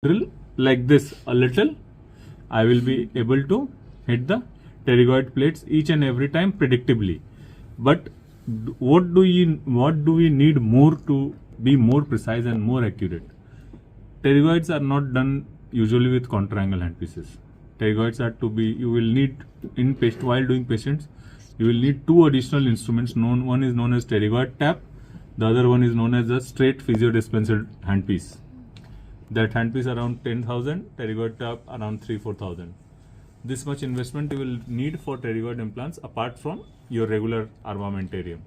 drill like this a little, I will be able to hit the pterygoid plates each and every time predictably. But what do we need more to be more precise and more accurate? Pterygoids are not done usually with contra-angle handpieces. Pterygoids are to be, you will need while doing patients, you will need two additional instruments. One is known as pterygoid tap, the other one is known as a straight physio-dispenser handpiece. That handpiece around 10,000, pterygoid tap around 3-4,000. This much investment you will need for pterygoid implants apart from your regular armamentarium.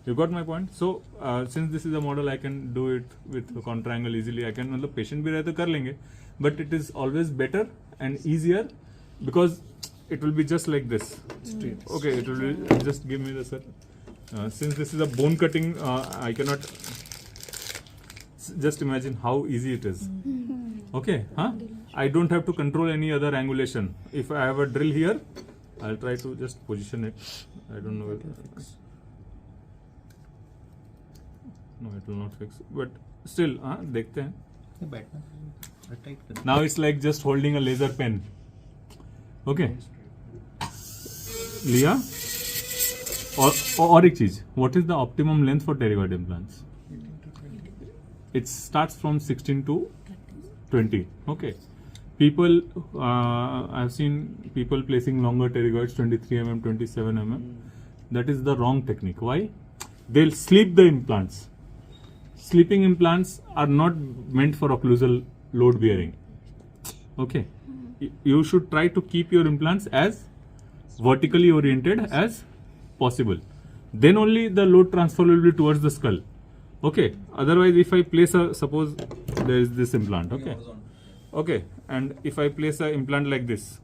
You got my point? So since this is a model, I can do it with contra-angle easily. I can, मतलब patient भी रहे तो कर लेंगे, but it is always better and easier because it will be just like this. Okay, it will be, just give me the sir. Since this is a bone cutting, I cannot. Just imagine how easy it is. Okay, huh? I don't have to control any other angulation. If I have a drill here, I'll try to just position it. I don't know whether it will fix. No, it will not fix. But still, देखते हैं. Now it's like just holding a laser pen. Okay. लिया. और एक चीज. What is the optimum length for pterygoid implants? It starts from 16 to 20. Okay. People, I've seen people placing longer pterygoids, 23 mm, 27 mm. That is the wrong technique. Why? They'll sleep the implants. Sleeping implants are not meant for occlusal load bearing. Okay. You should try to keep your implants as vertically oriented as possible. Then only the load transfer will be towards the skull. Okay. Otherwise, if I place suppose there is this implant. Okay. Okay. And if I place an implant like this,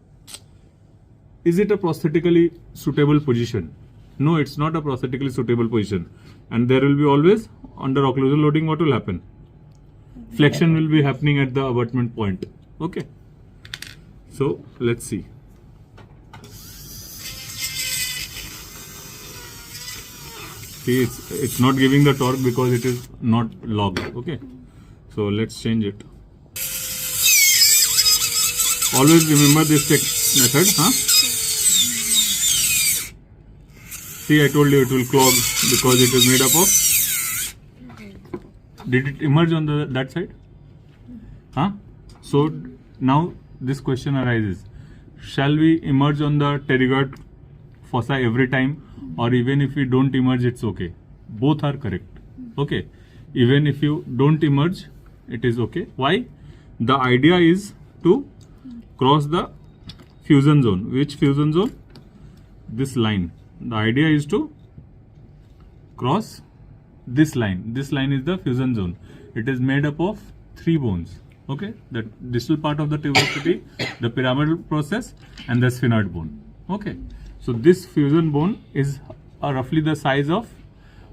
is it a prosthetically suitable position? No, it's not a prosthetically suitable position. And there will be always, under occlusal loading, what will happen? Flexion will be happening at the abutment point. Okay. So, let's see. See, it's not giving the torque because it is not logged. Okay. So, let's change it. Always remember this method. Huh? See, I told you it will clog because it is made up of. Did it emerge on that side? Huh? So now this question arises: shall we emerge on the pterygoid fossa every time, or even if we don't emerge, it's okay? Both are correct. Okay. Even if you don't emerge, it is okay. Why? The idea is to cross the fusion zone. Which fusion zone? This line. The idea is to cross this line. This line is the fusion zone. It is made up of 3 bones. Okay, the distal part of the tuberosity, the pyramidal process, and the sphenoid bone. Okay, so this fusion bone is roughly the size of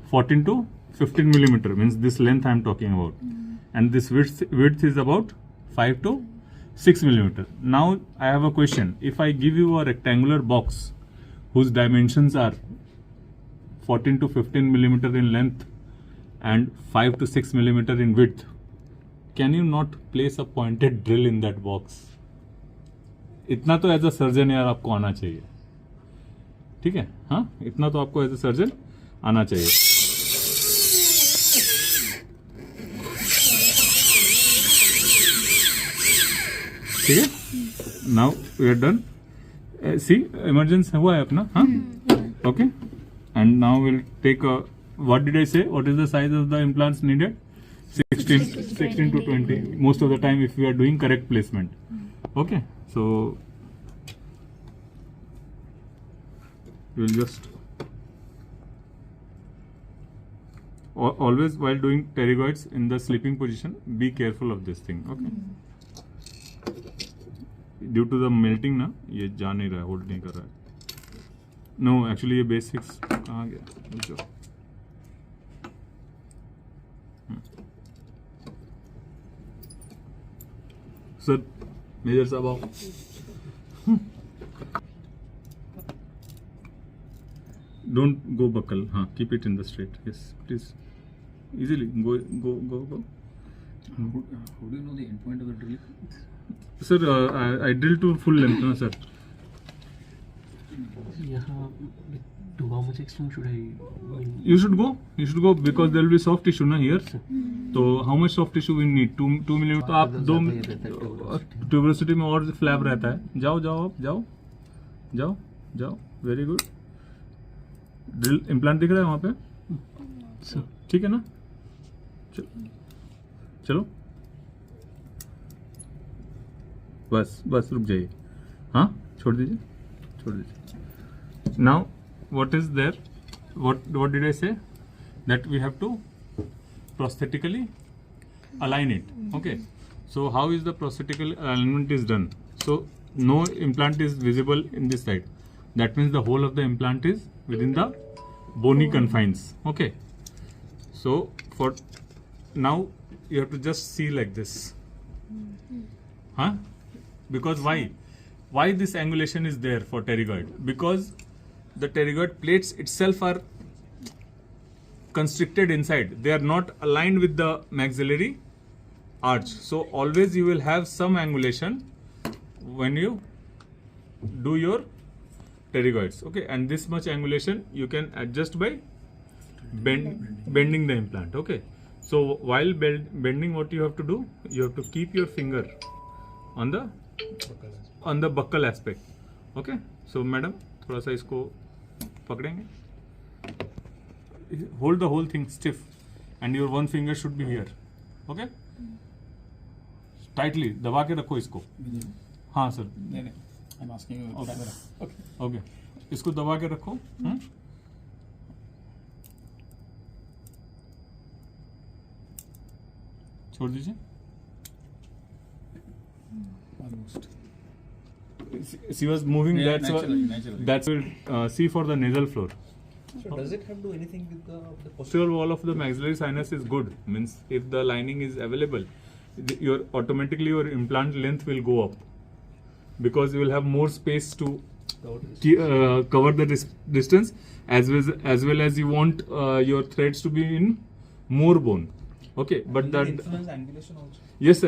14 to 15 millimeter. Means this length I am talking about, and this width is about 5 to 6 millimeter. Now I have a question. If I give you a rectangular box whose dimensions are 14 to 15 millimeter in length and 5 to 6 millimeter in width, can you not place a pointed drill in that box? इतना तो as a surgeon यार आपको आना चाहिए. ठीक है, हाँ, इतना तो आपको एज अ सर्जन आना चाहिए. ठीक है, now we are done. See emergency हुआ है अपना. हाँ, okay. And now we'll take a, what did I say? What is the size of the implants needed? 16 to 20. Most of the time if we are doing correct placement. Okay. So, we'll just, always while doing pterygoids in the sleeping position, be careful of this thing. Okay. Due to the melting ना, ये जा नहीं रहा है, hold नहीं कर रहा है. No, actually ये basics कहाँ गया? Sir, Major साहब आओ. Don't go buckle. हाँ, keep it in the straight. Yes, please. Easily go. How do you know the endpoint of the drill? Sir, I drill to full length, no, sir. यहाँ to how much extent should I? You should go because there will be soft tissue na here. तो how much soft tissue we need? 2 mm. तो आप 2 tuberosity में और flap रहता है. जाओ. Very good. Drill implant दिख रहा है वहाँ पे? ठीक है ना? चलो. बस रुक जाइए. हाँ, छोड़ दीजिए. Now, what is there? What did I say? That we have to prosthetically align it. Okay. So how is the prosthetical alignment is done? So no implant is visible in this side. That means the whole of the implant is within the bony confines. Okay. So for now you have to just see like this. Huh? Because why this angulation is there for pterygoid? Because the pterygoid plates itself are constricted inside. They are not aligned with the maxillary arch. So always you will have some angulation when you do your pterygoids. Okay, and this much angulation you can adjust by bending the implant. Okay, so while bending, what you have to do? You have to keep your finger on the buccal aspect. Okay, so madam, थोड़ा सा इसको पकड़ेंगे. Hold the whole thing stiff, and your one finger should be here. Okay, tightly दबा के रखो इसको. हाँ sir. नहीं, I'm asking you. Okay. इसको दबा के रखो. छोड़ दीजिए. Almost. She was moving. Yeah, naturally. That's will see for the nasal floor. So does it have to do anything with the posterior? Posterior wall of the maxillary sinus is good. Means if the lining is available, automatically your implant length will go up because you will have more space to cover the distance, as well as you want your threads to be in more bone. Okay, but Will that it influence angulation also? yes sir.